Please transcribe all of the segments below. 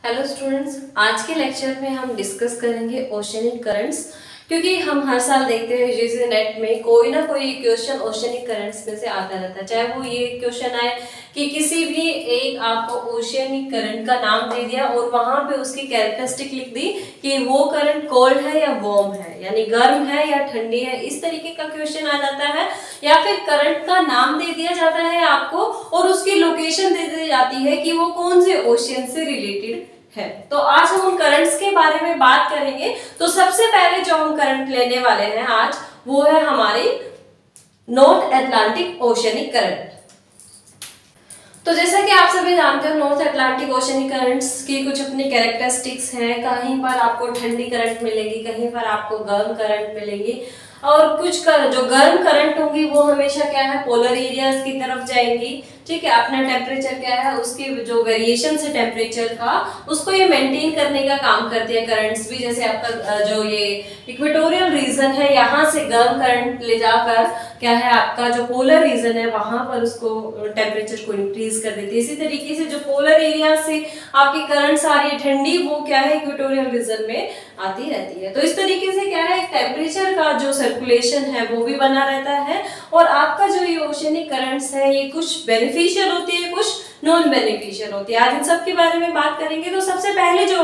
Hello students, आज के lecture में हम डिस्कस करेंगे ओशनिक करंट्स। क्योंकि हम हर साल देखते हैं जैसे नेट में कोई ना कोई क्वेश्चन ओशनिक करंट्स में से आता रहता है। चाहे वो ये क्वेश्चन आए कि किसी भी एक आपको ओशनिक करंट का नाम दे दिया और वहां पे उसकी कैरेक्टरिस्टिक लिख दी कि वो करंट कोल्ड है या वार्म है, यानी गर्म है या ठंडी है, इस तरीके का क्वेश्चन आ जाता है। या फिर करंट का नाम दे दिया जाता है आपको और उसकी लोकेशन दे दी जाती है कि वो कौन से ओशियन से रिलेटेड है। तो आज हम उन करंट्स के बारे में बात करेंगे। तो सबसे पहले जो हम करंट लेने वाले हैं आज वो है हमारी नॉर्थ अटलांटिक ओशियनिक करंट। तो जैसा कि आप सभी जानते हो नॉर्थ अटलांटिक ओशियनिक करंट्स की कुछ अपनी कैरेक्टरिस्टिक्स हैं। कहीं पर आपको ठंडी करंट मिलेगी, कहीं पर आपको गर्म करंट मिलेगी और कुछ जो गर्म करंट होंगी वो हमेशा क्या है पोलर एरियाज की तरफ जाएंगी। ठीक है, अपना टेम्परेचर क्या है उसके जो वेरिएशन है टेम्परेचर का उसको ये मेंटेन करने का काम करती है करंट्स भी। जैसे आपका जो ये इक्वेटोरियल रीजन है यहाँ से गर्म करंट ले जाकर क्या है आपका जो पोलर रीजन है वहां पर उसको टेम्परेचर को इंक्रीज कर देती है। इसी तरीके से जो पोलर एरिया से आपकी करंट्स आ रही है ठंडी वो क्या है इक्वेटोरियल रीजन में आती रहती है। तो इस तरीके से क्या है टेम्परेचर का जो सर्कुलेशन है वो भी बना रहता है और आपका जो ये ओशियनिक करंट्स है ये कुछ बेनिफिशियल होती है, कुछ नॉन बेनिफिशियल होती है। आज इन सब के बारे में बात करेंगे। तो सबसे पहले जो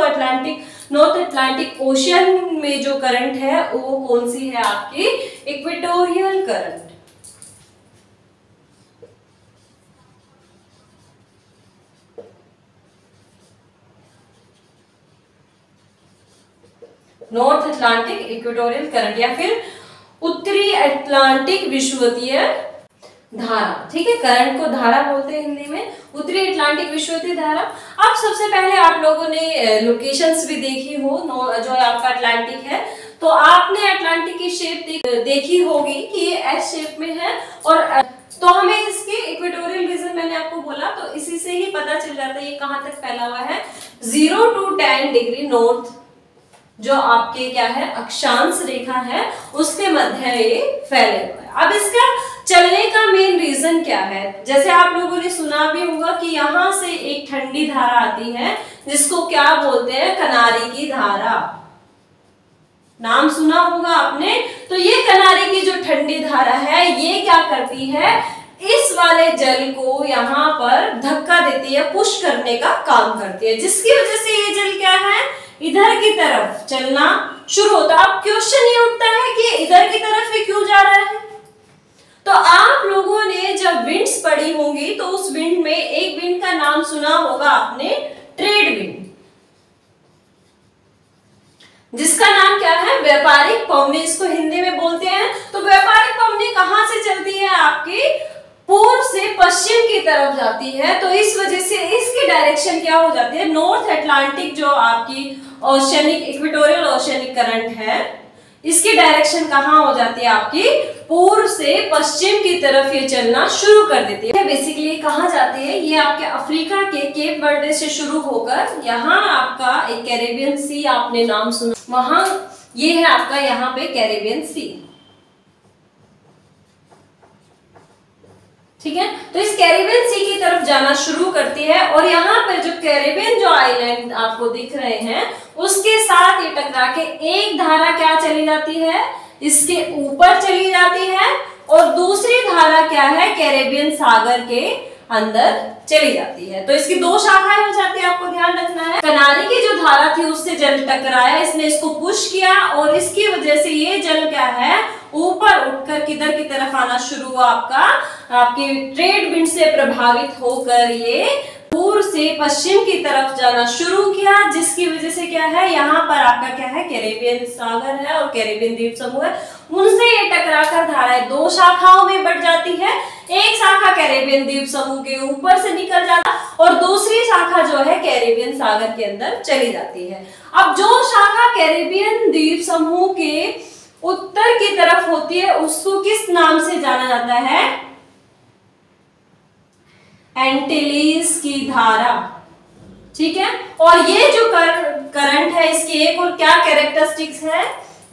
नॉर्थ अटलांटिक ओशियन में जो करंट है वो कौन सी है आपकी equatorial current. North Atlantic equatorial current या फिर उत्तरी अटलांटिक विषुवतीय धारा। ठीक है, करंट को धारा बोलते हैं हिंदी में, उत्तरी अटलांटिक विषुवतीय धारा। अब सबसे पहले आप लोगों ने लोकेशंस भी देखी हो जो आपका अटलांटिक है तो आपने अटलांटिक की शेप देखी होगी कि ये एस शेप में है और तो हमें इसके इक्वेटोरियल रीजन मैंने आपको बोला तो इसी से ही पता चल जाता है ये कहां तक फैला हुआ है। 0 to 10 डिग्री नॉर्थ जो आपके क्या है अक्षांश रेखा है उसके मध्य ये फैले हुए है। अब इसका चलने का मेन रीजन क्या है, जैसे आप लोगों ने सुना भी होगा कि यहाँ से एक ठंडी धारा आती है जिसको क्या बोलते हैं कनारी की धारा। नाम सुना होगा आपने। तो ये कनारी की जो ठंडी धारा है ये क्या करती है इस वाले जल को यहाँ पर धक्का देती है, पुश करने का काम करती है, जिसकी वजह से ये जल क्या है इधर की तरफ चलना शुरू होता है। अब क्वेश्चन ये उठता है कि इधर की तरफ ही क्यों जा रहा है। तो आप लोगों ने जब विंड्स पढ़ी होंगी तो उस विंड में एक विंड का नाम सुना होगा आपने ट्रेड विंड, जिसका नाम क्या है व्यापारिक पवनी इसको हिंदी में बोलते हैं। तो व्यापारिक पवनी कहां से चलती है आपकी पूर्व से पश्चिम की तरफ जाती है। तो इस वजह से इसकी डायरेक्शन क्या हो जाती है नॉर्थ अटलांटिक जो आपकी ओशियनिक इक्वेटोरियल ओशियनिक करंट है इसकी डायरेक्शन कहां हो जाती है आपकी पूर्व से पश्चिम की तरफ ये चलना शुरू कर देती है। बेसिकली कहां जाती है ये आपके अफ्रीका के केप वर्डे से शुरू होकर यहाँ आपका एक कैरेबियन सी आपने नाम सुना, वहां ये है आपका यहाँ पे कैरेबियन सी। ठीक है, तो इस कैरेबियन सी की तरफ जाना शुरू करती है और यहाँ पर जो कैरेबियन जो आइलैंड आपको दिख रहे हैं उसके साथ ये टकरा के एक धारा क्या चली जाती है इसके ऊपर चली जाती है और दूसरी धारा क्या है कैरेबियन सागर के अंदर चली जाती है। तो इसकी दो शाखाएं हो जाती है, आपको ध्यान रखना है। कनारी की जो धारा थी उससे जल टकराया, इसने इसको पुश किया और इसकी वजह से ये जल क्या है ऊपर उठकर किधर की तरफ आना शुरू हुआ आपकी ट्रेड विंड से प्रभावित होकर ये पूर्व से पश्चिम की तरफ जाना शुरू किया, जिसकी वजह से क्या है यहाँ पर आपका क्या है कैरेबियन सागर है और कैरेबियन द्वीप समूह है, उनसे ये टकराकर धाराएं दो शाखाओं में बढ़ जाती है। एक शाखा कैरेबियन द्वीप समूह के ऊपर से निकल जाता और दूसरी शाखा जो है कैरेबियन सागर के अंदर चली जाती है। अब जो शाखा कैरेबियन द्वीप समूह के उत्तर की तरफ होती है उसको किस नाम से जाना जाता है एंटिलीज की धारा। ठीक है, और ये जो करंट है इसकी एक और क्या कैरेक्टरिस्टिक्स है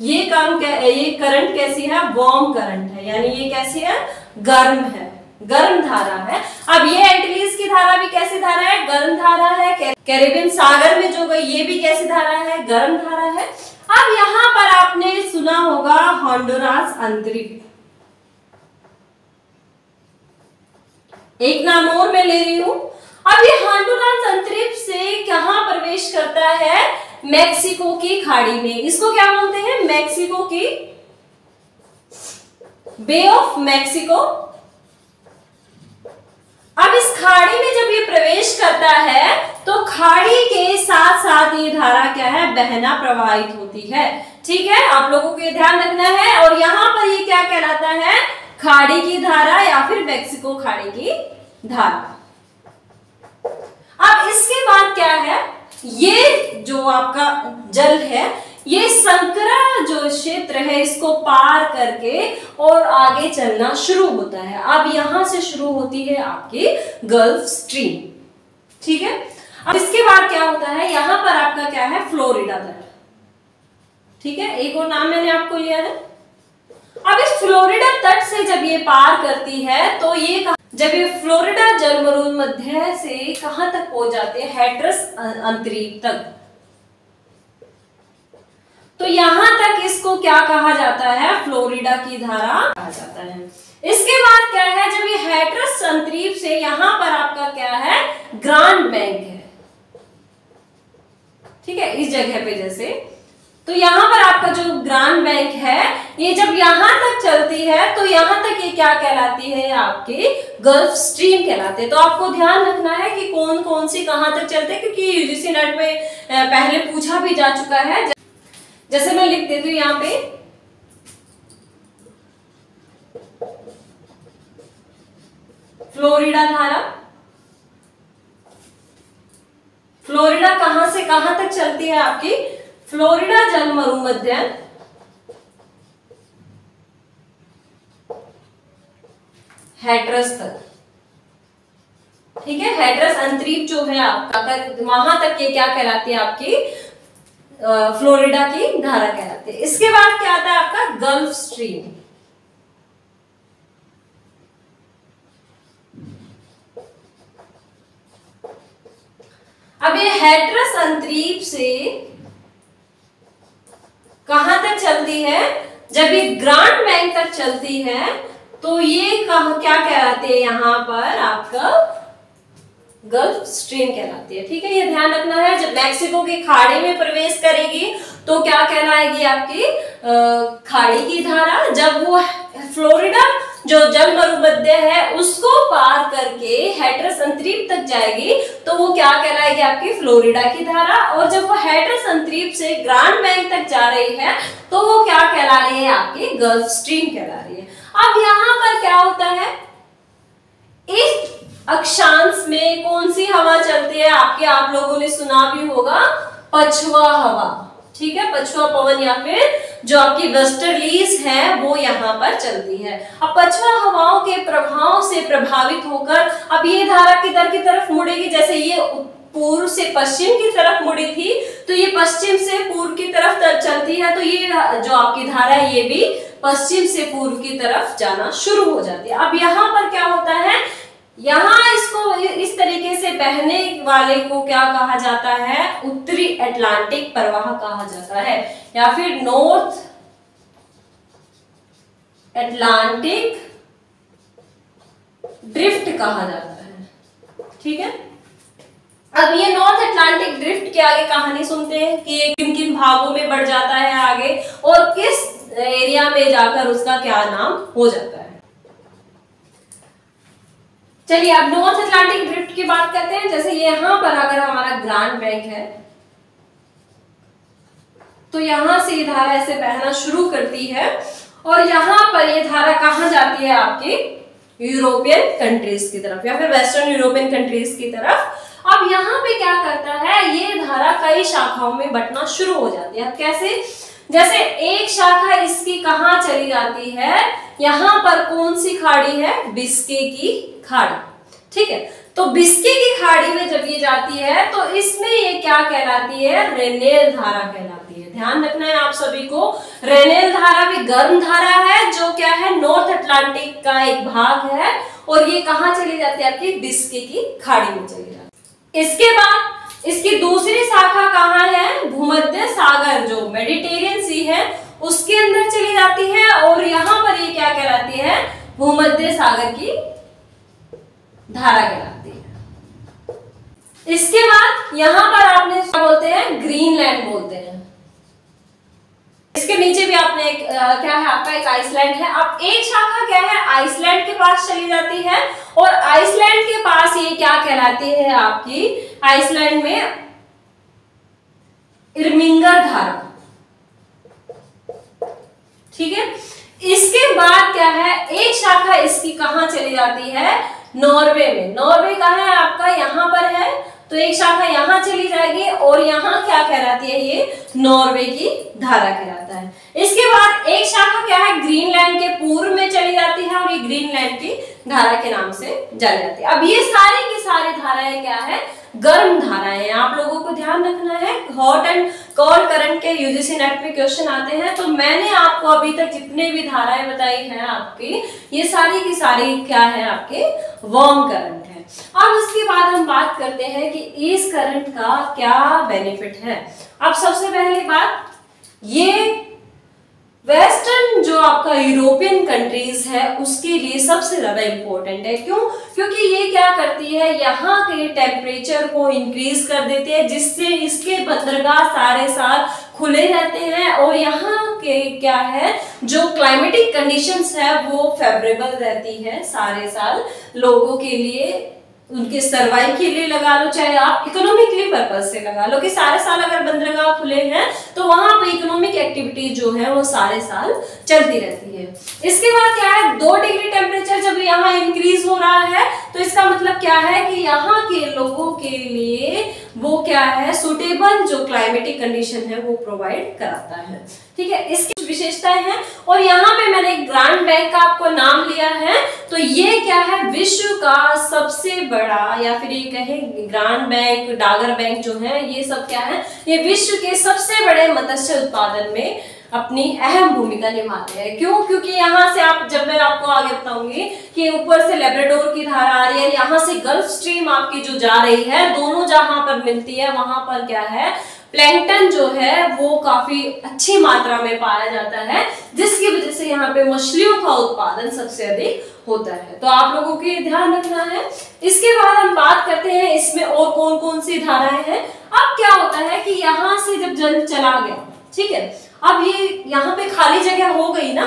ये करंट कैसी है वार्म करंट है, यानी ये कैसी है गर्म है, गर्म धारा है। अब ये एंटिलीज की धारा भी कैसी धारा है गर्म धारा है, कैरेबियन सागर में जो गई, ये भी कैसी धारा है, गर्म धारा है। अब यहां पर आपने सुना होगा होंडुरास अंतरिक्ष, एक नाम और मैं ले रही हूं। अब ये होंडुरास अंतरिक्ष से कहां प्रवेश करता है, मैक्सिको की खाड़ी में। इसको क्या बोलते हैं, मैक्सिको की बे ऑफ मैक्सिको। अब इस खाड़ी में जब ये प्रवेश करता है तो खाड़ी के साथ साथ ये धारा क्या है, बहना प्रवाहित होती है। ठीक है, आप लोगों को ध्यान रखना है। और यहां पर ये क्या कहलाता है, खाड़ी की धारा या फिर मैक्सिको खाड़ी की धारा। अब इसके बाद क्या है, ये जो आपका जल है, ये संकरा जो क्षेत्र है इसको पार करके और आगे चलना शुरू होता है। अब यहां से शुरू होती है आपकी गल्फ स्ट्रीम। ठीक है, अब इसके बाद क्या होता है, यहां पर आपका क्या है, फ्लोरिडा तट। ठीक है, एक और नाम मैंने आपको लिया है। अब इस फ्लोरिडा तट से जब ये पार करती है तो ये जब ये फ्लोरिडा जलमरुमध्य से कहां तक पहुंच जाते हैं, हैट्रस अंतरिक्ष तक। तो यहां तक इसको क्या कहा जाता है, फ्लोरिडा की धारा कहा जाता है। इसके बाद क्या है, जब ये हैट्रस अंतरिक्ष से यहां पर आपका क्या है, ग्रांड बैंक है। ठीक है, इस जगह पे जैसे, तो यहां पर आपका जो ग्रांड बैंक है, ये जब यहां तक चलती है तो यहां तक ये क्या कहलाती है, आपकी गल्फ स्ट्रीम कहलाते हैं। तो आपको ध्यान रखना है कि कौन कौन सी कहां तक चलते हैं, क्योंकि यूजीसी नेट में पहले पूछा भी जा चुका है। जैसे मैं लिख देती हूं यहां पे, फ्लोरिडा धारा, फ्लोरिडा कहां से कहां तक चलती है आपकी, फ्लोरिडा जलमरुमध्य हैट्रस तक। ठीक है, हैट्रस अंतरिक्ष जो है आपका, वहां तक ये क्या कहलाती है, आपकी फ्लोरिडा की धारा कहलाती है। इसके बाद क्या आता है आपका गल्फ स्ट्रीम। अब ये हैट्रस अंतरिक्ष से कहां तक चलती है, जब ये ग्रांड बैंक तक चलती है तो ये क्या कहलाती है, यहां पर आपका गल्फ स्ट्रीम कहलाती है। ठीक है, ये ध्यान रखना है। जब मैक्सिको की खाड़ी में प्रवेश करेगी तो क्या कहलाएगी, आपकी खाड़ी की धारा। जब वो फ्लोरिडा जो जलमरुमध्य है उसको पार करके हैट्रस अंतरिक्ष तक जाएगी तो वो क्या कहलाएगी, आपकी फ्लोरिडा की धारा। और जब वो हैट्रस अंतरिक्ष से ग्रांड बैंक तक जा रही है तो वो क्या कहला रही है, आपकी गल्फ स्ट्रीम कहला रही है। अब यहाँ पर क्या होता है, इस अक्षांश में कौन सी हवा चलती है, आपके आप लोगों ने सुना भी होगा, पछुआ हवा। ठीक है, पछुआ पवन या फिर जो आपकी वेस्टर्लीज है वो यहाँ पर चलती है। अब पछुआ हवाओं के प्रभाव से प्रभावित होकर अब ये धारा किधर की तरफ मुड़ेगी, जैसे ये पूर्व से पश्चिम की तरफ मुड़ी थी तो ये पश्चिम से पूर्व की तरफ चलती है, तो ये जो आपकी धारा है ये भी पश्चिम से पूर्व की तरफ जाना शुरू हो जाती है। अब यहाँ पर क्या होता है, यहाँ इसको इस तरीके से बहने वाले को क्या कहा जाता है, उत्तरी अटलांटिक प्रवाह कहा जाता है या फिर नॉर्थ अटलांटिक ड्रिफ्ट कहा जाता है। ठीक है, अब ये नॉर्थ अटलांटिक ड्रिफ्ट के आगे कहानी सुनते हैं कि ये किन किन भागों में बढ़ जाता है आगे और किस एरिया में जाकर उसका क्या नाम हो जाता है। चलिए अब नॉर्थ अटलांटिक ड्रिफ्ट की बात करते हैं। जैसे यहाँ पर अगर हमारा ग्रांड बैंक है तो यहां से ये धारा ऐसे बहना शुरू करती है और यहाँ पर ये धारा कहां जाती है, आपके यूरोपियन कंट्रीज की तरफ या फिर वेस्टर्न यूरोपियन कंट्रीज की तरफ। अब यहाँ पे क्या करता है, ये धारा कई शाखाओं में बंटना शुरू हो जाती है। कैसे, जैसे एक शाखा इसकी कहां चली जाती है, यहाँ पर कौन सी खाड़ी है, बिस्के की खाड़ी। ठीक है, तो बिस्के की खाड़ी में जब ये जाती है तो इसमें ये क्या कहलाती है, रेनेल धारा कहलाती है। ध्यान रखना है आप सभी को, रेनेल धारा भी गर्म धारा है जो क्या है, नॉर्थ अटलांटिक का एक भाग है और ये कहां चली जाती है, आपकी बिस्के की खाड़ी में चली जाती है। इसके बाद इसकी दूसरी शाखा कहाँ है, भूमध्य सागर जो मेडिटेरियन सी है उसके अंदर चली जाती है, और यहाँ पर ये क्या कहलाती है, भूमध्य सागर की धारा कहलाती है। इसके बाद यहाँ पर आपने क्या बोलते हैं, ग्रीनलैंड बोलते हैं। इसके नीचे भी आपने क्या है आपका एक आइसलैंड है। अब एक शाखा क्या है, आइसलैंड के पास चली जाती है, और आइसलैंड के पास ये क्या कहलाती है आपकी, आइसलैंड में इर्मिंगर धारा, ठीक है। इसके बाद क्या है, एक शाखा इसकी कहां चली जाती है, नॉर्वे में। नॉर्वे कहां है आपका, यहां पर है, तो एक शाखा यहां चली जाएगी, और यहां क्या कहलाती है, ये नॉर्वे की धारा कहलाता है। इसके बाद एक शाखा क्या है, ग्रीनलैंड के पूर्व में चली जाती है, और ये ग्रीनलैंड की धारा के नाम से जानी जाती है। अब ये सारी की सारी धाराएं क्या है, गर्म धाराएं। आप लोगों को ध्यान रखना है, हॉट एंड कोल्ड करंट के यूजीसी नेट में क्वेश्चन आते हैं, तो मैंने आपको अभी तक जितने भी धाराएं बताई हैं आपकी, ये सारी की सारी क्या है, आपके वार्म करंट है। अब उसके बाद हम बात करते हैं कि इस करंट का क्या बेनिफिट है। अब सबसे पहली बात, ये वेस्टर्न जो आपका यूरोपियन कंट्रीज है उसके लिए सबसे ज्यादा इंपॉर्टेंट है। क्यों? क्योंकि ये क्या करती है, यहाँ के टेम्परेचर को इंक्रीज कर देती है, जिससे इसके बंदरगाह सारे साल खुले रहते हैं, और यहाँ के क्या है, जो क्लाइमेटिक कंडीशंस है वो फेवरेबल रहती है सारे साल लोगों के लिए, उनके सर्वाइव के लिए लगा लो, चाहे आप इकोनॉमिकली पर्पज से लगा लो, कि सारे साल अगर बंदरगाह खुले हैं तो वहां पे इकोनॉमिक एक्टिविटी जो है वो सारे साल चलती रहती है। इसके बाद क्या है, 2 डिग्री टेम्परेचर जब यहाँ इंक्रीज हो रहा है, तो इसका मतलब क्या है कि यहाँ के लोगों के लिए वो क्या है, सुटेबल जो क्लाइमेटिक कंडीशन है वो प्रोवाइड कराता है, ठीक है। इसकी विशेषताएं हैं, और यहाँ पे मैंने ग्रांड बैंक का आपको नाम लिया है, तो ये क्या है, विश्व का सबसे बड़ा, या फिर ये कहें ग्रांड बैंक, डागर बैंक जो है, ये सब क्या है, ये विश्व के सबसे बड़े मत्स्य उत्पादन में अपनी अहम भूमिका निभाते हैं। क्यों? क्योंकि यहाँ से आप, जब मैं आपको आगे बताऊंगी कि ऊपर से लेब्राडोर की धारा आ रही है, यहाँ से गल्फ स्ट्रीम आपकी जो जा रही है, दोनों जहां पर मिलती है वहां पर क्या है, प्लैंकटन जो है वो काफी अच्छी मात्रा में पाया जाता है, जिसकी वजह से यहाँ पे मछलियों का उत्पादन सबसे अधिक होता है। तो आप लोगों को ध्यान रखना है। इसके बाद हम बात करते हैं इसमें और कौन कौन सी धाराएं हैं। अब क्या होता है कि यहाँ से जब जल चला गया, ठीक है, अब ये यहाँ पे खाली जगह हो गई ना,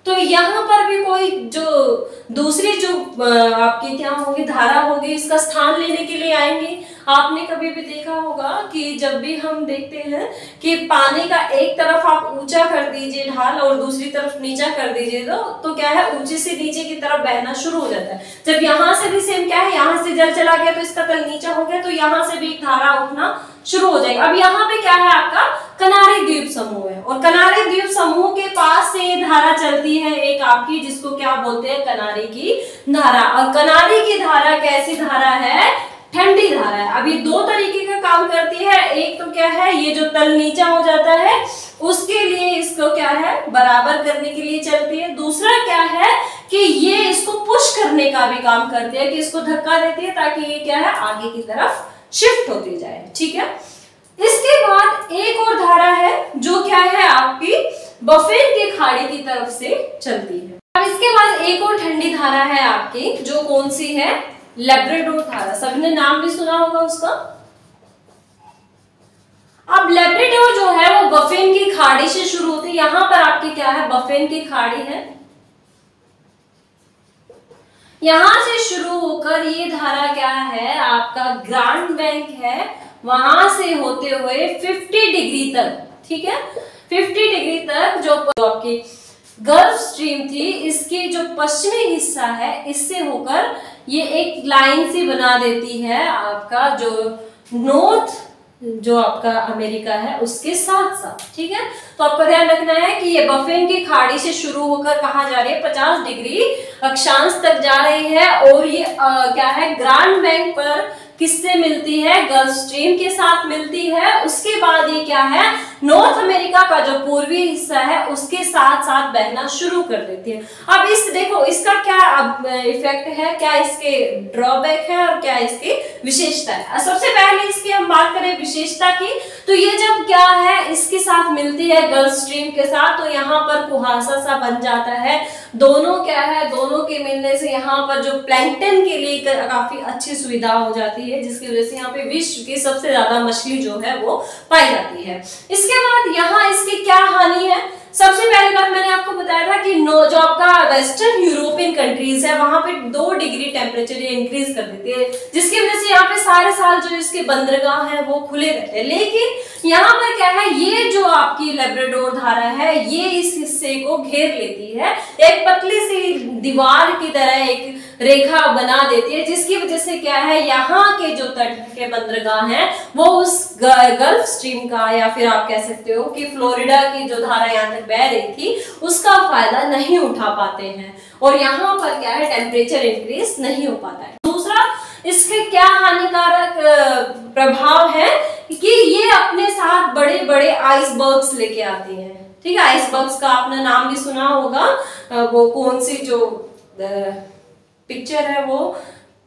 तो यहाँ पर भी कोई जो दूसरी जो आपकी क्या होगी, धारा होगी, इसका स्थान लेने के लिए आएंगे। आपने कभी भी देखा होगा कि जब भी हम देखते हैं कि पानी का एक तरफ आप ऊंचा कर दीजिए ढाल और दूसरी तरफ नीचा कर दीजिए, तो क्या है, ऊंचे से नीचे की तरफ बहना शुरू हो जाता है। जब यहाँ से भी सेम क्या है, यहाँ से जल चला गया तो इसका तल नीचा हो गया, तो यहाँ से भी एक धारा उठना शुरू हो जाएगा। अब यहाँ पे क्या है, आपका कनारी द्वीप समूह है, और कनारी द्वीप समूह के पास से ये धारा चलती है एक आपकी, जिसको क्या बोलते हैं, कनारी की धारा। और कनारी की धारा कैसी धारा है, ठंडी धारा है। अब ये 2 तरीके का काम करती है। एक तो क्या है, ये जो तल नीचा हो जाता है उसके लिए इसको क्या है, बराबर करने के लिए चलती है। दूसरा क्या है कि ये इसको पुश करने का भी काम करती है, कि इसको धक्का देती है ताकि ये क्या है, आगे की तरफ शिफ्ट होती जाए, ठीक है। इसके बाद एक और धारा है जो क्या है, आपकी बफेन की खाड़ी की तरफ से चलती है। अब इसके बाद एक और ठंडी धारा है आपकी, जो कौन सी है, लेब्राडोर धारा। सबने नाम भी सुना होगा उसका। अब लेब्राडोर जो है वो बफेन की खाड़ी से शुरू होती है। यहां पर आपकी क्या है, बफेन की खाड़ी है, यहां से शुरू होकर ये धारा क्या है, आपका ग्रांड बैंक है, वहां से होते हुए 50 डिग्री तक, ठीक है, 50 डिग्री तक जो आपकी गल्फ स्ट्रीम थी, इसके जो पश्चिमी हिस्सा है, इससे होकर ये एक लाइन सी बना देती है आपका जो नॉर्थ, जो आपका अमेरिका है उसके साथ साथ, ठीक है। तो आपको ध्यान रखना है कि ये बफेन की खाड़ी से शुरू होकर कहाँ जा रही है, 50 डिग्री अक्षांश तक जा रही है, और ये क्या है, ग्रांड बैंक पर किससे मिलती है, गल्फ स्ट्रीम के साथ मिलती है। उसके बाद ये क्या है, नॉर्थ अमेरिका का जो पूर्वी हिस्सा है उसके साथ साथ बहना शुरू कर देती है। अब इस देखो इसका क्या इफेक्ट है, क्या इसके ड्रॉबैक है और क्या इसकी विशेषता है। सबसे पहले इसकी हम बात करें विशेषता की, तो ये जब क्या है इसके साथ मिलती है गल्फ स्ट्रीम के साथ, तो यहाँ पर कुहासा सा बन जाता है। दोनों क्या है, दोनों के मिलने से यहाँ पर जो प्लैंकटन के लिए काफी अच्छी सुविधा हो जाती है, जिसकी वजह से यहाँ पे विश्व की सबसे ज्यादा मछली जो है वो पाई जाती है। इसके बाद यहाँ इसकी क्या हानि है, सबसे पहली बात मैंने आपको बताया था कि जो आपका वेस्टर्न यूरोपियन कंट्रीज है वहां पे 2 डिग्री टेम्परेचर इंक्रीज कर देती है, जिसकी वजह से यहाँ पे सारे साल जो इसके बंदरगाह है वो खुले रहते हैं। लेकिन यहाँ पर क्या है, ये जो आपकी लेब्राडोर धारा है ये इस हिस्से को घेर लेती है, एक पतली सी दीवार की तरह एक रेखा बना देती है, जिसकी वजह से क्या है यहाँ के जो तट के बंदरगाह हैं वो उस गल्फ स्ट्रीम का, या फिर आप कह सकते हो कि फ्लोरिडा की जो धारा यहाँ तक बह रही थी उसका फायदा नहीं उठा पाते हैं, और यहाँ पर क्या है टेम्परेचर इंक्रीज नहीं हो पाता है। दूसरा इसके क्या हानिकारक प्रभाव है कि ये अपने साथ बड़े बड़े आइसबर्ग्स लेके आती हैं। ठीक है, आइसबर्ग्स का आपने नाम भी सुना होगा, वो कौन सी जो पिक्चर है वो,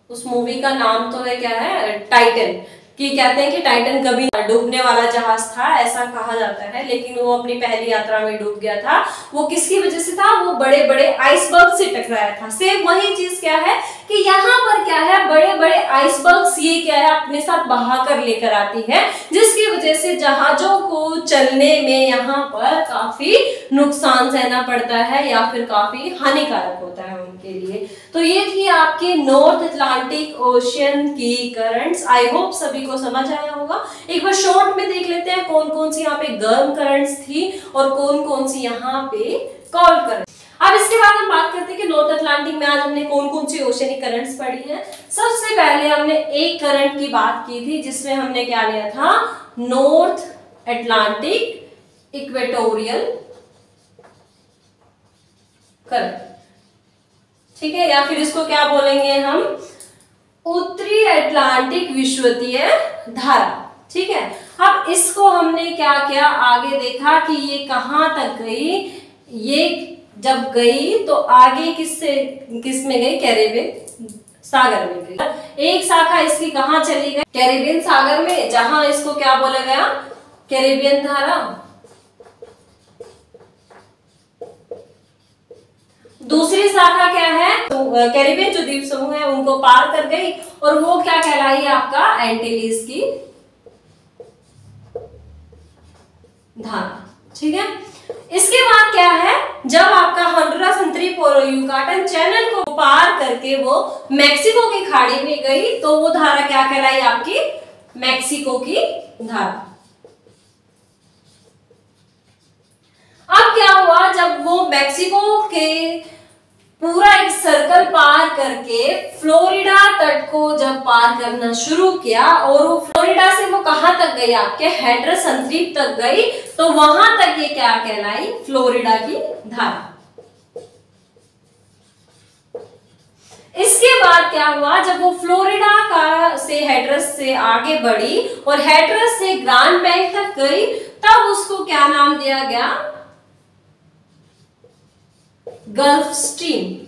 उस मूवी का नाम तो है क्या है, टाइटन, कि कहते हैं कि टाइटन कभी डूबने वाला जहाज था ऐसा कहा जाता है, लेकिन वो अपनी पहली यात्रा में डूब गया था। वो किसकी वजह से था, वो बड़े बड़े आइसबर्ग से टकराया था। सेम वही चीज क्या है कि यहाँ पर क्या है, बड़े बड़े आइसबर्ग्स ये क्या है अपने साथ बहाकर लेकर आती है, जिसकी वजह से जहाजों को चलने में यहाँ पर काफी नुकसान सहना पड़ता है या फिर काफी हानिकारक होता है उनके लिए। तो ये थी आपकी नॉर्थ अटलांटिक ओशियन की करंट्स। आई होप सभी को समझ आया होगा। एक बार शॉर्ट में देख लेते हैं कौन कौन सी यहाँ पे गर्म करंट्स थी और कौन कौन सी यहाँ पे कोल्ड करंट्स। अब इसके बाद हम बात करते हैं कि नॉर्थ अटलांटिक में आज हमने कौन कौन सी ओशियनिक करंट्स पढ़ी हैं। सबसे पहले हमने एक करंट की बात की थी जिसमें हमने क्या लिया था, नॉर्थ अटलांटिक इक्वेटोरियल करंट। ठीक है, या फिर इसको क्या बोलेंगे हम, उत्तरी अटलांटिक विषुवतीय धारा। ठीक है, अब इसको हमने क्या किया, आगे देखा कि ये कहां तक गई। ये जब गई तो आगे किस में गई, कैरेबियन सागर में गई। एक शाखा इसकी कहां चली गई, कैरेबियन सागर में, जहां इसको क्या बोला गया, कैरेबियन धारा। दूसरी शाखा क्या है, तो कैरेबियन जो द्वीप समूह है उनको पार कर गई और वो क्या कहलाई है आपका, एंटीलीज की धारा। ठीक है, इसके बाद क्या है, जब आपका होंडुरास युकाटन चैनल को पार करके वो मैक्सिको की खाड़ी में गई तो वो धारा क्या कहलाई आपकी, मैक्सिको की धारा। अब क्या हुआ, जब वो मैक्सिको के पूरा एक सर्कल पार करके फ्लोरिडा तट को जब पार करना शुरू किया और वो फ्लोरिडा से वो कहां तक गई, आपके हैट्रस अंतरीप तक गई, तो वहां तक ये क्या कहलाई, फ्लोरिडा की धारा। इसके बाद क्या हुआ, जब वो फ्लोरिडा का से हैट्रस से आगे बढ़ी और हैट्रस से ग्रांड बैंक तक गई, तब उसको क्या नाम दिया गया, गल्फ स्ट्रीम।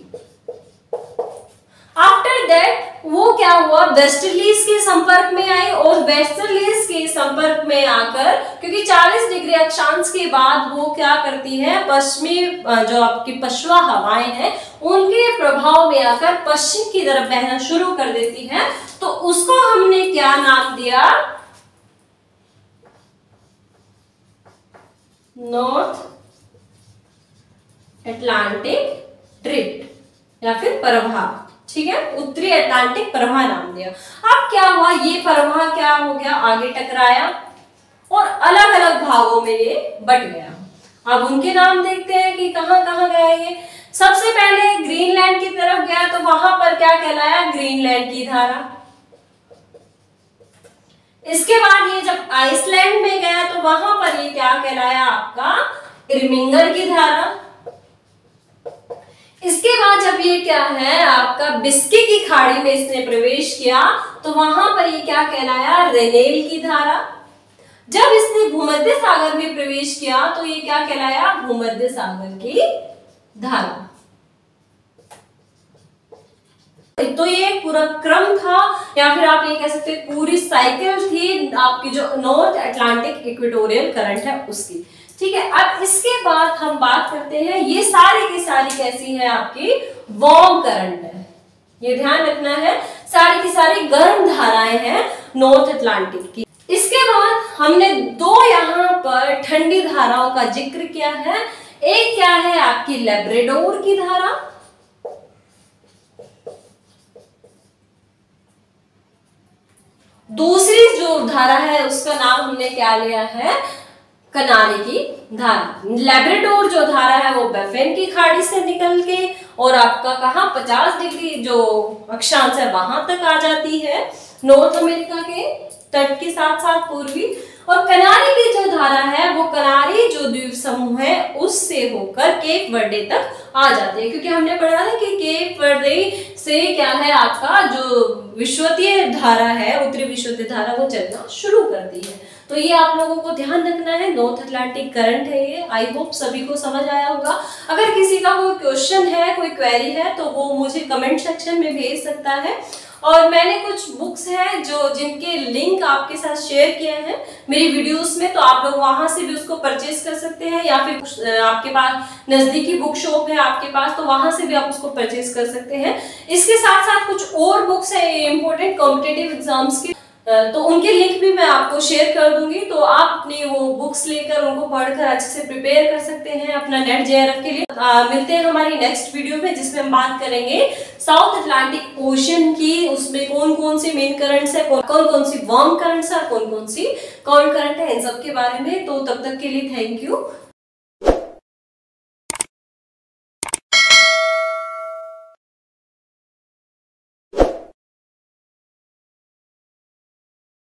आफ्टर दैट वो क्या हुआ, वेस्टर्लीज के संपर्क में आई और वेस्टर्लीज के संपर्क में आकर, क्योंकि 40 डिग्री अक्षांश के बाद वो क्या करती है, पश्चिमी जो आपकी पछुआ हवाएं हैं उनके प्रभाव में आकर पश्चिम की तरफ बहना शुरू कर देती है, तो उसको हमने क्या नाम दिया, नॉर्थ अटलांटिक ड्रिफ्ट या फिर प्रवाह। ठीक है, उत्तरी अटलांटिक प्रवाह नाम दिया। अब क्या हुआ, ये प्रवाह क्या हो गया, आगे टकराया और अलग अलग भागों में ये बट गया। अब उनके नाम देखते हैं कि कहां कहां गया ये। सबसे पहले ग्रीनलैंड की तरफ गया तो वहां पर क्या कहलाया, ग्रीनलैंड की धारा। इसके बाद ये जब आइसलैंड में गया तो वहां पर ये क्या कहलाया, आपका इरमिंगर की धारा। इसके बाद जब ये क्या है, आपका बिस्के की खाड़ी में इसने प्रवेश किया तो वहां पर ये क्या कहलाया, रेनेल की धारा। जब इसने भूमध्य सागर में प्रवेश किया तो ये क्या कहलाया, भूमध्य सागर की धारा। तो ये एक पूरा क्रम था, या फिर आप ये कह सकते हैं पूरी साइकिल थी आपकी जो नॉर्थ अटलांटिक इक्वेटोरियल करंट है उसकी। ठीक है, अब इसके बाद हम बात करते हैं, ये सारी की सारी कैसी है आपकी वार्म करंट है, ये ध्यान रखना है, सारी की सारी गर्म धाराएं हैं नॉर्थ अटलांटिक की। इसके बाद हमने दो यहाँ पर ठंडी धाराओं का जिक्र किया है, एक क्या है आपकी लैब्राडोर की धारा, दूसरी जो धारा है उसका नाम हमने क्या लिया है, कनारी की धारा। लैब्राडोर जो धारा है वो बैफिन की खाड़ी से निकल के और आपका कहा 50 डिग्री जो अक्षांश है वहां तक आ जाती है नॉर्थ अमेरिका के तट के साथ साथ पूर्वी, और कनारी की जो धारा है वो कनारी जो द्वीप समूह है उससे होकर केप वर्डे तक आ जाती है, क्योंकि हमने पढ़ा था कि केप वर्डे से क्या है आपका जो विषुवतीय धारा है, उत्तरी विषुवतीय धारा वो चलना शुरू करती है। तो ये आप लोगों को ध्यान रखना है, नॉर्थ अटलांटिक करंट है ये। आई होप सभी को समझ आया होगा। अगर किसी का कोई क्वेश्चन है, कोई क्वेरी है तो वो मुझे कमेंट सेक्शन में भेज सकता है, और मैंने कुछ बुक्स हैं जो जिनके लिंक आपके साथ शेयर किए हैं मेरी वीडियोस में, तो आप लोग वहां से भी उसको परचेज कर सकते हैं, या फिर आपके पास नजदीकी बुक शॉप है आपके पास तो वहां से भी आप उसको परचेज कर सकते हैं। इसके साथ साथ कुछ और बुक्स है इंपॉर्टेंट कॉम्पिटिटिव एग्जाम्स की, तो उनके लिंक भी मैं आपको शेयर कर दूंगी, तो आप अपनी वो बुक्स लेकर उनको पढ़कर अच्छे से प्रिपेयर कर सकते हैं अपना नेट जेआरएफ के लिए। मिलते हैं हमारी नेक्स्ट वीडियो में जिसमें हम बात करेंगे साउथ अटलांटिक ओशन की, उसमें कौन कौन सी मेन करंट्स है, कौन कौन सी वार्म करंट्स है, कौन कौन सी कोल्ड करंट है, इन सब के बारे में। तो तब तक के लिए थैंक यू।